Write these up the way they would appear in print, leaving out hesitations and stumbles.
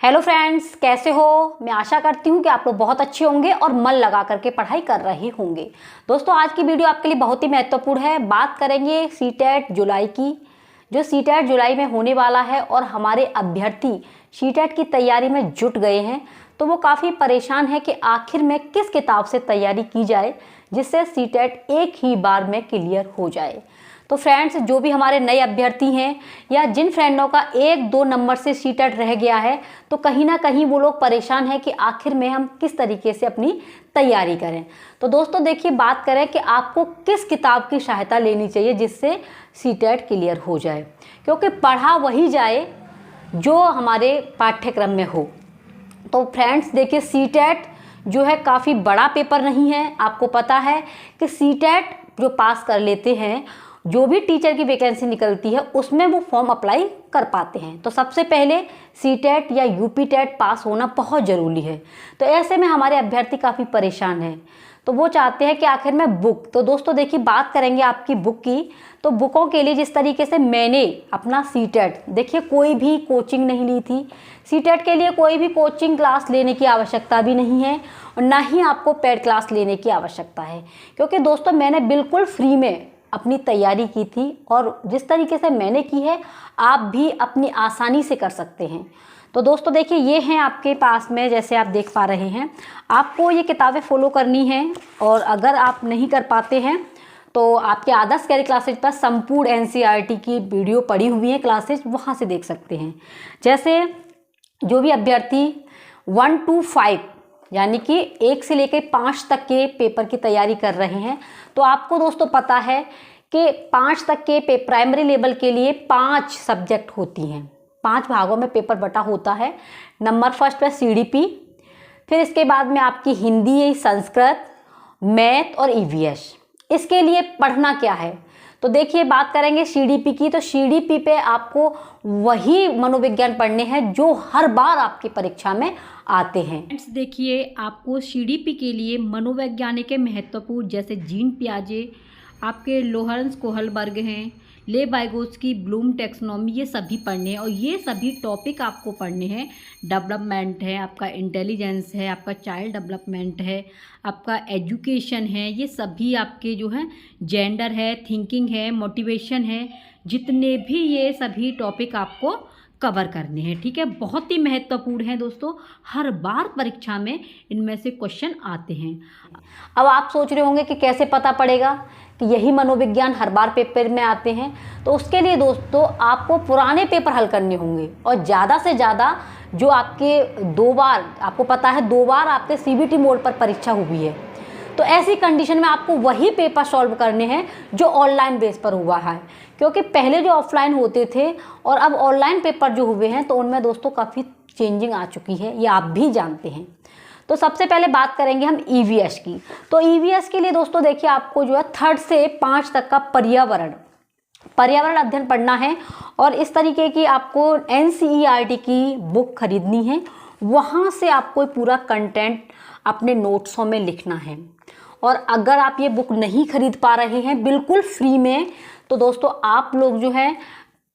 Hello friends, कैसे हो। मैं आशा करती हूँ कि आप लोग बहुत अच्छे होंगे और मन लगा करके पढ़ाई कर रहे होंगे। दोस्तों, आज की वीडियो आपके लिए बहुत ही महत्वपूर्ण है। बात करेंगे सीटेट जुलाई की, जो सीटेट जुलाई में होने वाला है और हमारे अभ्यर्थी सीटेट की तैयारी में जुट गए हैं तो वो काफ़ी परेशान है कि आखिर में किस किताब से तैयारी की जाए जिससे सीटेट एक ही बार में क्लियर हो जाए। तो फ्रेंड्स, जो भी हमारे नए अभ्यर्थी हैं या जिन फ्रेंडों का 1-2 नंबर से सीटेट रह गया है तो कहीं ना कहीं वो लोग परेशान हैं कि आखिर में हम किस तरीके से अपनी तैयारी करें। तो दोस्तों देखिए, बात करें कि आपको किस किताब की सहायता लेनी चाहिए जिससे सीटेट क्लियर हो जाए, क्योंकि पढ़ा वही जाए जो हमारे पाठ्यक्रम में हो। तो फ्रेंड्स देखिए, सीटेट जो है काफ़ी बड़ा पेपर नहीं है। आपको पता है कि सीटेट जो पास कर लेते हैं, जो भी टीचर की वैकेंसी निकलती है उसमें वो फॉर्म अप्लाई कर पाते हैं। तो सबसे पहले सीटेट या यूपी टेट पास होना बहुत ज़रूरी है। तो ऐसे में हमारे अभ्यर्थी काफ़ी परेशान हैं, तो वो चाहते हैं कि आखिर में बुक। तो दोस्तों देखिए, बात करेंगे आपकी बुक की, तो बुकों के लिए जिस तरीके से मैंने अपना सीटेट, देखिए कोई भी कोचिंग नहीं ली थी। सीटेट के लिए कोई भी कोचिंग क्लास लेने की आवश्यकता भी नहीं है और ना ही आपको पेड क्लास लेने की आवश्यकता है, क्योंकि दोस्तों मैंने बिल्कुल फ्री में अपनी तैयारी की थी और जिस तरीके से मैंने की है आप भी अपनी आसानी से कर सकते हैं। तो दोस्तों देखिए, ये हैं आपके पास में, जैसे आप देख पा रहे हैं। आपको ये किताबें फॉलो करनी हैं और अगर आप नहीं कर पाते हैं तो आपके आदर्श कैरी क्लासेज पर संपूर्ण एनसीईआरटी की वीडियो पड़ी हुई है क्लासेज, वहाँ से देख सकते हैं। जैसे जो भी अभ्यर्थी 1 to 5 यानी कि 1 से लेकर 5 तक के पेपर की तैयारी कर रहे हैं, तो आपको दोस्तों पता है कि 5 तक के प्राइमरी लेवल के लिए 5 सब्जेक्ट होती हैं। 5 भागों में पेपर बटा होता है। नंबर फर्स्ट पे सीडीपी, फिर इसके बाद में आपकी हिंदी, संस्कृत, मैथ और ईवीएस। इसके लिए पढ़ना क्या है, तो देखिए बात करेंगे सीडीपी की, तो सीडीपी पे आपको वही मनोविज्ञान पढ़ने हैं जो हर बार आपकी परीक्षा में आते हैं। फ्रेंड्स देखिए, आपको सीडीपी के लिए मनोवैज्ञानिक के महत्वपूर्ण जैसे जीन पियाजे, आपके लोरेंज कोहलबर्ग हैं, ले वाइगोत्स्की, ब्लूम टैक्सोनॉमी, ये सभी पढ़ने हैं और ये सभी टॉपिक आपको पढ़ने हैं। डेवलपमेंट है, आपका इंटेलिजेंस है, आपका चाइल्ड डेवलपमेंट है, आपका एजुकेशन है, ये सभी आपके जो हैं जेंडर है, थिंकिंग है, मोटिवेशन है, जितने भी ये सभी टॉपिक आपको कवर करने हैं। ठीक है, बहुत ही महत्वपूर्ण है दोस्तों, हर बार परीक्षा में इनमें से क्वेश्चन आते हैं। अब आप सोच रहे होंगे कि कैसे पता पड़ेगा कि यही मनोविज्ञान हर बार पेपर में आते हैं। तो उसके लिए दोस्तों आपको पुराने पेपर हल करने होंगे और ज़्यादा से ज़्यादा जो आपके 2 बार, आपको पता है 2 बार आपके सीबीटी मोड पर परीक्षा हुई है, तो ऐसी कंडीशन में आपको वही पेपर सॉल्व करने हैं जो ऑनलाइन बेस पर हुआ है, क्योंकि पहले जो ऑफलाइन होते थे और अब ऑनलाइन पेपर जो हुए हैं तो उनमें दोस्तों काफ़ी चेंजिंग आ चुकी है, ये आप भी जानते हैं। तो सबसे पहले बात करेंगे हम ईवीएस की। तो ईवीएस के लिए दोस्तों देखिए, आपको जो है 3rd से 5 तक का पर्यावरण अध्ययन पढ़ना है और इस तरीके की आपको एनसीईआरटी की बुक खरीदनी है। वहाँ से आपको पूरा कंटेंट अपने नोट्सों में लिखना है। और अगर आप ये बुक नहीं खरीद पा रहे हैं बिल्कुल फ्री में, तो दोस्तों आप लोग जो है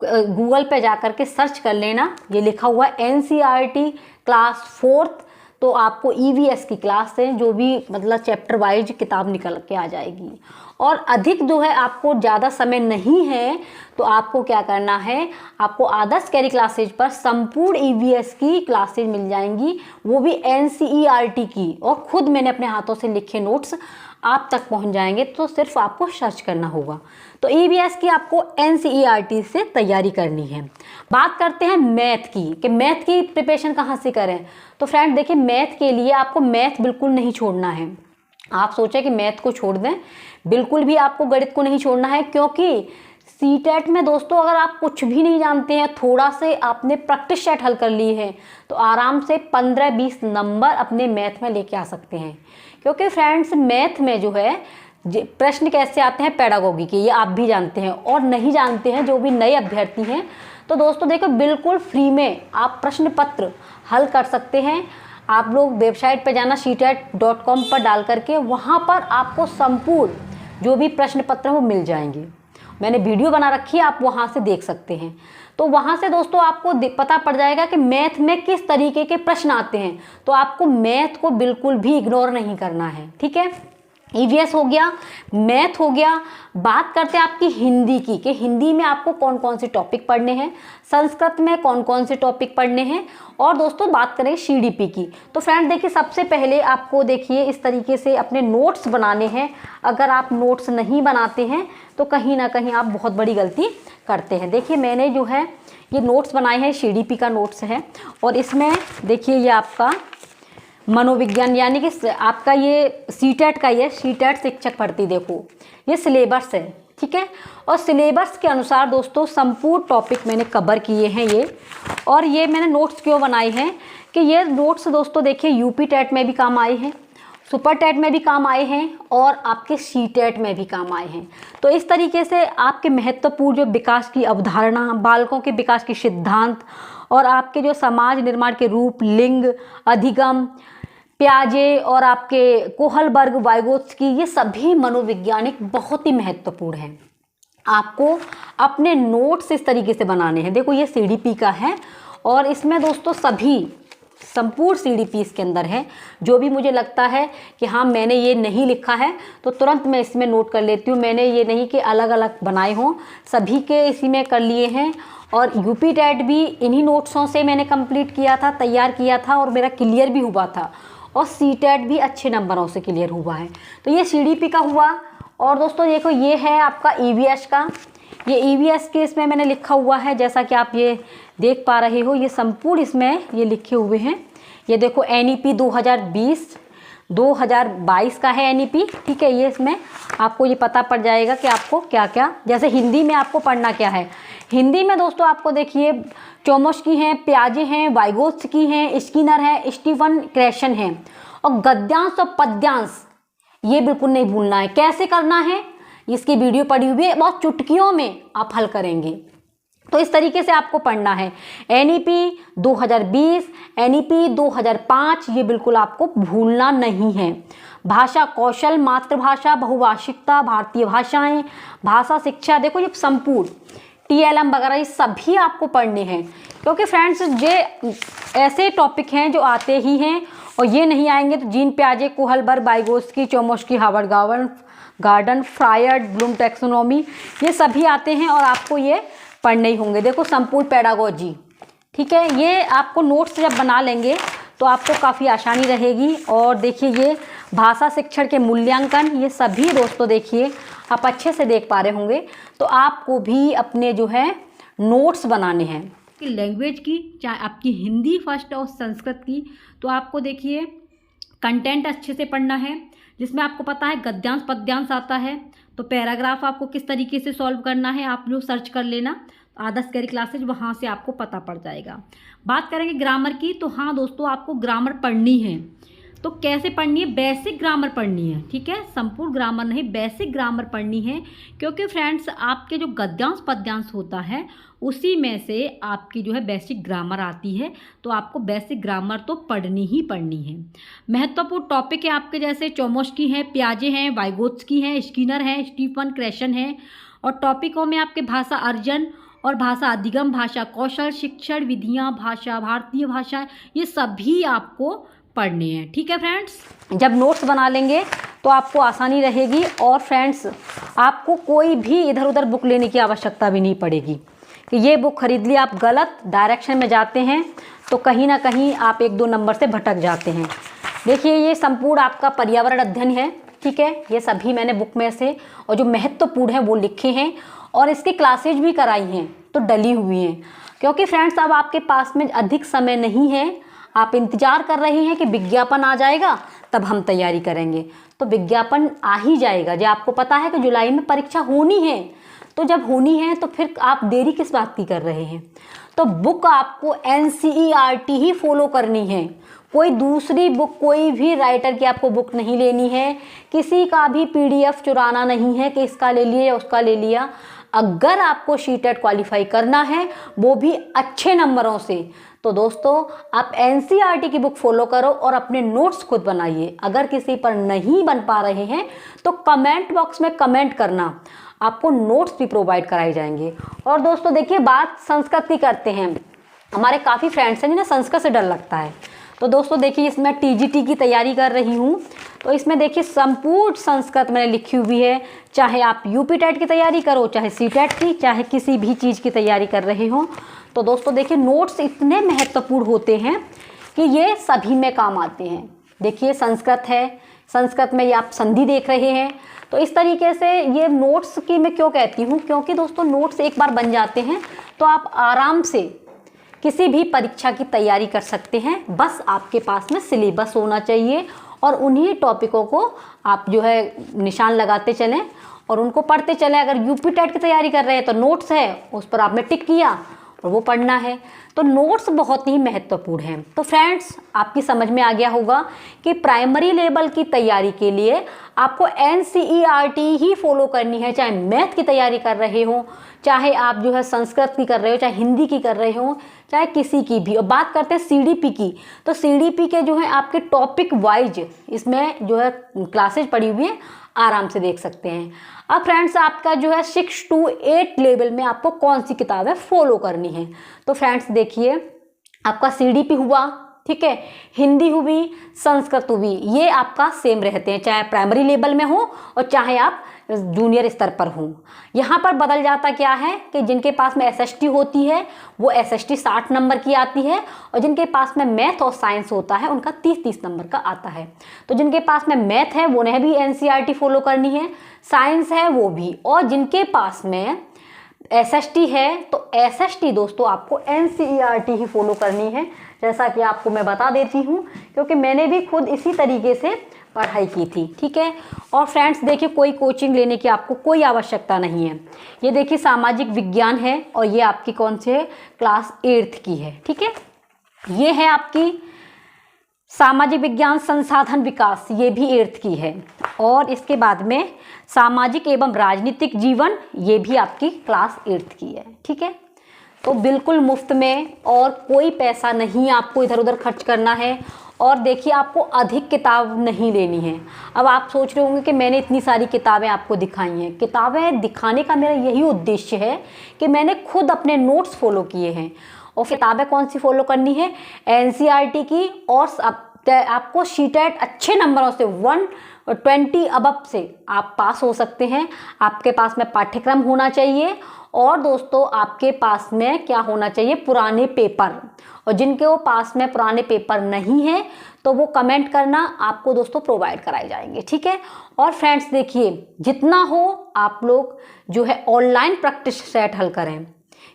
गूगल पे जा कर के सर्च कर लेना, ये लिखा हुआ है एनसीईआरटी क्लास 4th, तो आपको ईवीएस की क्लास से जो भी मतलब चैप्टर वाइज किताब निकल के आ जाएगी। और अधिक जो है आपको ज़्यादा समय नहीं है तो आपको क्या करना है, आपको आदर्श कैरी क्लासेज पर संपूर्ण ईवीएस की क्लासेज मिल जाएंगी, वो भी एनसीईआरटी की, और खुद मैंने अपने हाथों से लिखे नोट्स आप तक पहुंच जाएंगे। तो सिर्फ आपको सर्च करना होगा। तो ईवीएस की आपको एनसीईआरटी से तैयारी करनी है। बात करते हैं मैथ की, कि मैथ की प्रिपरेशन कहाँ से करें। तो फ्रेंड देखिए, मैथ के लिए आपको मैथ बिल्कुल नहीं छोड़ना है। आप सोचें कि मैथ को छोड़ दें, बिल्कुल भी आपको गणित को नहीं छोड़ना है, क्योंकि सीटेट में दोस्तों अगर आप कुछ भी नहीं जानते हैं, थोड़ा से आपने प्रैक्टिस सेट हल कर ली है, तो आराम से 15-20 नंबर अपने मैथ में लेके आ सकते हैं। क्योंकि फ्रेंड्स मैथ में जो है प्रश्न कैसे आते हैं पेडागोगी के, ये आप भी जानते हैं और नहीं जानते हैं जो भी नए अभ्यर्थी हैं। तो दोस्तों देखो, बिल्कुल फ्री में आप प्रश्न पत्र हल कर सकते हैं। आप लोग वेबसाइट पर जाना, ctet.com पर डाल करके, वहाँ पर आपको संपूर्ण जो भी प्रश्न पत्र हैं वो मिल जाएंगे। मैंने वीडियो बना रखी है, आप वहाँ से देख सकते हैं। तो वहाँ से दोस्तों आपको पता पड़ जाएगा कि मैथ में किस तरीके के प्रश्न आते हैं। तो आपको मैथ को बिल्कुल भी इग्नोर नहीं करना है, ठीक है। ईवीएस हो गया, मैथ हो गया। बात करते हैं आपकी हिंदी की, कि हिंदी में आपको कौन कौन से टॉपिक पढ़ने हैं, संस्कृत में कौन कौन से टॉपिक पढ़ने हैं, और दोस्तों बात करें सीडीपी की। तो फ्रेंड देखिए, सबसे पहले आपको देखिए इस तरीके से अपने नोट्स बनाने हैं। अगर आप नोट्स नहीं बनाते हैं तो कहीं ना कहीं आप बहुत बड़ी गलती करते हैं। देखिए मैंने जो है ये नोट्स बनाए हैं, सीडीपी का नोट्स है, और इसमें देखिए ये आपका मनोविज्ञान यानी कि आपका ये सीटेट का, ये सीटेट शिक्षक भर्ती, देखो ये सिलेबस है, ठीक है। और सिलेबस के अनुसार दोस्तों संपूर्ण टॉपिक मैंने कवर किए हैं ये। और ये मैंने नोट्स क्यों बनाए हैं कि ये नोट्स दोस्तों देखिए यूपी टेट में भी काम आए हैं, सुपर टेट में भी काम आए हैं, और आपके सीटेट में भी काम आए हैं। तो इस तरीके से आपके महत्वपूर्ण जो विकास की अवधारणा, बालकों के विकास के सिद्धांत, और आपके जो समाज निर्माण के रूप, लिंग, अधिगम, प्याजे और आपके कोहलबर्ग, वाइगोत्स्की, ये सभी मनोवैज्ञानिक बहुत ही महत्वपूर्ण हैं। आपको अपने नोट्स इस तरीके से बनाने हैं। देखो ये सीडीपी का है, और इसमें दोस्तों सभी संपूर्ण सीडीपी इसके अंदर है। जो भी मुझे लगता है कि हाँ मैंने ये नहीं लिखा है तो तुरंत मैं इसमें नोट कर लेती हूँ। मैंने ये नहीं कि अलग अलग बनाए हों, सभी के इसी में कर लिए हैं। और यूपी टेट भी इन्हीं नोट्सों से मैंने कंप्लीट किया था, तैयार किया था, और मेरा क्लियर भी हुआ था। और सीटेट भी अच्छे नंबरों से क्लियर हुआ है। तो ये सीडीपी का हुआ। और दोस्तों देखो ये है आपका ईवीएस का। ये ईवीएस के इसमें मैंने लिखा हुआ है, जैसा कि आप ये देख पा रहे हो, ये संपूर्ण इसमें ये लिखे हुए हैं। ये देखो एनईपी 2020-2022 का है एनईपी, ठीक है। ये इसमें आपको ये पता पड़ जाएगा कि आपको क्या क्या, जैसे हिंदी में आपको पढ़ना क्या है। हिंदी में दोस्तों आपको देखिए चोमस्की हैं, प्याजे हैं, वाइगोत्स्की हैं, स्किनर हैं, स्टीफन क्रैशन हैं। और गद्यांश और पद्यांश ये बिल्कुल नहीं भूलना है। कैसे करना है इसकी वीडियो पड़ी हुई है, बहुत चुटकियों में आप हल करेंगे। तो इस तरीके से आपको पढ़ना है। एनईपी 2020, एनईपी 2005 ये बिल्कुल आपको भूलना नहीं है। भाषा कौशल, मातृभाषा, बहुभाषिकता, भारतीय भाषाएं, भाषा शिक्षा, देखो ये संपूर्ण टीएलएम वगैरह ये सभी आपको पढ़ने हैं। क्योंकि फ्रेंड्स ये ऐसे टॉपिक हैं जो आते ही हैं, और ये नहीं आएंगे तो जीन पियाजे, Kohlberg, Vygotsky, Chomsky, Harvard garden, Freud, Bloom taxonomy, ये सभी आते हैं और आपको ये पढ़ने ही होंगे। देखो संपूर्ण पेडागोजी, ठीक है। ये आपको नोट्स जब बना लेंगे तो आपको काफ़ी आसानी रहेगी। और देखिए ये भाषा शिक्षण के मूल्यांकन, ये सभी दोस्तों देखिए आप अच्छे से देख पा रहे होंगे। तो आपको भी अपने जो है नोट्स बनाने हैं लैंग्वेज की, चाहे आपकी हिंदी फर्स्ट और संस्कृत की। तो आपको देखिए कंटेंट अच्छे से पढ़ना है, जिसमें आपको पता है गद्यांश पद्यांश आता है। तो पैराग्राफ आपको किस तरीके से सॉल्व करना है आप लोग सर्च कर लेना, आदर्श कैरी क्लासेज, वहाँ से आपको पता पड़ जाएगा। बात करेंगे ग्रामर की, तो हाँ दोस्तों आपको ग्रामर पढ़नी है। तो कैसे पढ़नी है? बेसिक ग्रामर पढ़नी है, ठीक है। संपूर्ण ग्रामर नहीं, बेसिक ग्रामर पढ़नी है। क्योंकि फ्रेंड्स आपके जो गद्यांश पद्यांश होता है उसी में से आपकी जो है बेसिक ग्रामर आती है। तो आपको बेसिक ग्रामर तो पढ़नी ही पढ़नी है। महत्वपूर्ण टॉपिक है आपके, जैसे चोमस्की हैं, प्याजे हैं, वाइगोत्स्की हैं, स्किनर हैं, स्टीफन क्रैशन हैं। और टॉपिकों में आपके भाषा अर्जन और भाषा अधिगम, भाषा कौशल, शिक्षण विधियाँ, भाषा, भारतीय भाषा, ये सभी आपको पढ़ने हैं, ठीक है फ्रेंड्स। जब नोट्स बना लेंगे तो आपको आसानी रहेगी। और फ्रेंड्स आपको कोई भी इधर उधर बुक लेने की आवश्यकता भी नहीं पड़ेगी कि ये बुक खरीद ली, आप गलत डायरेक्शन में जाते हैं तो कहीं ना कहीं आप 1-2 नंबर से भटक जाते हैं। देखिए ये संपूर्ण आपका पर्यावरण अध्ययन है, ठीक है। ये सभी मैंने बुक में से और जो महत्वपूर्ण है वो लिखे हैं, और इसकी क्लासेज भी कराई हैं तो डली हुई हैं। क्योंकि फ्रेंड्स अब आपके पास में अधिक समय नहीं है, आप इंतज़ार कर रहे हैं कि विज्ञापन आ जाएगा तब हम तैयारी करेंगे। तो विज्ञापन आ ही जाएगा। जब आपको पता है कि जुलाई में परीक्षा होनी है, तो जब होनी है तो फिर आप देरी किस बात की कर रहे हैं। तो बुक आपको NCERT ही फॉलो करनी है। कोई दूसरी बुक, कोई भी राइटर की आपको बुक नहीं लेनी है। किसी का भी PDF चुराना नहीं है कि इसका ले लिया या उसका ले लिया। अगर आपको सीटेट क्वालिफाई करना है, वो भी अच्छे नंबरों से, तो दोस्तों आप NCERT की बुक फॉलो करो और अपने नोट्स खुद बनाइए। अगर किसी पर नहीं बन पा रहे हैं तो कमेंट बॉक्स में कमेंट करना। आपको नोट्स भी प्रोवाइड कराए जाएंगे। और दोस्तों देखिए, बात संस्कृत की करते हैं। हमारे काफ़ी फ्रेंड्स हैं जिन्हें संस्कृत से डर लगता है। तो दोस्तों देखिए, इसमें टीजीटी की तैयारी कर रही हूँ, तो इसमें देखिए संपूर्ण संस्कृत मैंने लिखी हुई है। चाहे आप यूपी टेट की तैयारी करो, चाहे सीटेट की, चाहे किसी भी चीज़ की तैयारी कर रहे हो, तो दोस्तों देखिए नोट्स इतने महत्वपूर्ण होते हैं कि ये सभी में काम आते हैं। देखिए संस्कृत है, संस्कृत में ये आप संधि देख रहे हैं। तो इस तरीके से ये नोट्स की मैं क्यों कहती हूँ, क्योंकि दोस्तों नोट्स एक बार बन जाते हैं तो आप आराम से किसी भी परीक्षा की तैयारी कर सकते हैं। बस आपके पास में सिलेबस होना चाहिए और उन्हीं टॉपिकों को आप जो है निशान लगाते चलें और उनको पढ़ते चलें। अगर यूपी टेट की तैयारी कर रहे हैं तो नोट्स है, उस पर आपने टिक किया और वो पढ़ना है। तो नोट्स बहुत ही महत्वपूर्ण हैं। तो फ्रेंड्स, आपकी समझ में आ गया होगा कि प्राइमरी लेवल की तैयारी के लिए आपको NCERT ही फॉलो करनी है। चाहे मैथ की तैयारी कर रहे हो, चाहे आप जो है संस्कृत की कर रहे हो, चाहे हिंदी की कर रहे हो, चाहे किसी की भी। और बात करते हैं CDP की, तो CDP के जो है आपके टॉपिक वाइज इसमें जो है क्लासेज पड़ी हुई है, आराम से देख सकते हैं। अब फ्रेंड्स, आपका जो है 6 to 8 लेवल में आपको कौन सी किताबें फॉलो करनी है। तो फ्रेंड्स देखिए, आपका CDP हुआ, ठीक है, हिंदी हुई, संस्कृत हुई, ये आपका सेम रहते हैं, चाहे प्राइमरी लेवल में हो और चाहे आप जूनियर स्तर पर हो। यहाँ पर बदल जाता क्या है कि जिनके पास में SST होती है वो SST 60 नंबर की आती है, और जिनके पास में मैथ और साइंस होता है उनका 30-30 नंबर का आता है। तो जिनके पास में मैथ है वो उन्हें भी NCERT फॉलो करनी है, साइंस है वो भी, और जिनके पास में SST है तो SST दोस्तों आपको NCERT ही फॉलो करनी है। जैसा कि आपको मैं बता देती हूँ, क्योंकि मैंने भी खुद इसी तरीके से पढ़ाई की थी, ठीक है। और फ्रेंड्स देखिए, कोई कोचिंग लेने की आपको कोई आवश्यकता नहीं है। ये देखिए सामाजिक विज्ञान है और ये आपकी कौन सी है, क्लास 8th की है, ठीक है। ये है आपकी सामाजिक विज्ञान संसाधन विकास, ये भी 8th की है। और इसके बाद में सामाजिक एवं राजनीतिक जीवन, ये भी आपकी क्लास 8th की है, ठीक है। तो बिल्कुल मुफ्त में और कोई पैसा नहीं आपको इधर उधर खर्च करना है। और देखिए, आपको अधिक किताब नहीं लेनी है। अब आप सोच रहे होंगे कि मैंने इतनी सारी किताबें आपको दिखाई हैं। किताबें दिखाने का मेरा यही उद्देश्य है कि मैंने खुद अपने नोट्स फॉलो किए हैं। और किताबें कौन सी फॉलो करनी है, NCERT की, और आपको सीटेट अच्छे नंबरों से 120 अबव से आप पास हो सकते हैं। आपके पास में पाठ्यक्रम होना चाहिए, और दोस्तों आपके पास में क्या होना चाहिए, पुराने पेपर। और जिनके वो पास में पुराने पेपर नहीं है तो वो कमेंट करना, आपको दोस्तों प्रोवाइड कराए जाएंगे, ठीक है। और फ्रेंड्स देखिए, जितना हो आप लोग जो है ऑनलाइन प्रैक्टिस सेट हल करें,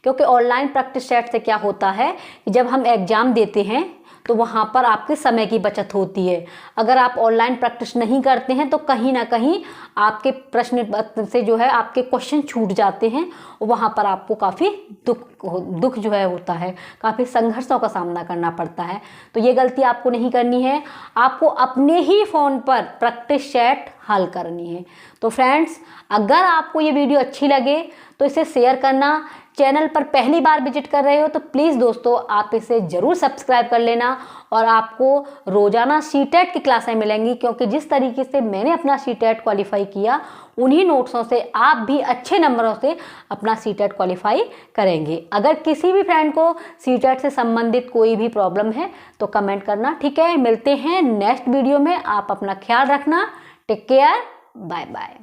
क्योंकि ऑनलाइन प्रैक्टिस सेट से क्या होता है कि जब हम एग्ज़ाम देते हैं तो वहाँ पर आपके समय की बचत होती है। अगर आप ऑनलाइन प्रैक्टिस नहीं करते हैं तो कहीं ना कहीं आपके प्रश्न से जो है आपके क्वेश्चन छूट जाते हैं, और वहाँ पर आपको काफ़ी दुख जो है होता है, काफ़ी संघर्षों का सामना करना पड़ता है। तो ये गलती आपको नहीं करनी है, आपको अपने ही फ़ोन पर प्रैक्टिस सेट हल करनी है। तो फ्रेंड्स, अगर आपको ये वीडियो अच्छी लगे तो इसे शेयर करना। चैनल पर पहली बार विजिट कर रहे हो तो प्लीज़ दोस्तों आप इसे ज़रूर सब्सक्राइब कर लेना, और आपको रोज़ाना सीटेट की क्लासें मिलेंगी, क्योंकि जिस तरीके से मैंने अपना सीटेट क्वालिफाई किया उन्हीं नोट्सों से आप भी अच्छे नंबरों से अपना सीटेट क्वालिफाई करेंगे। अगर किसी भी फ्रेंड को सीटेट से संबंधित कोई भी प्रॉब्लम है तो कमेंट करना, ठीक है। मिलते हैं नेक्स्ट वीडियो में, आप अपना ख्याल रखना, टेक केयर, बाय बाय।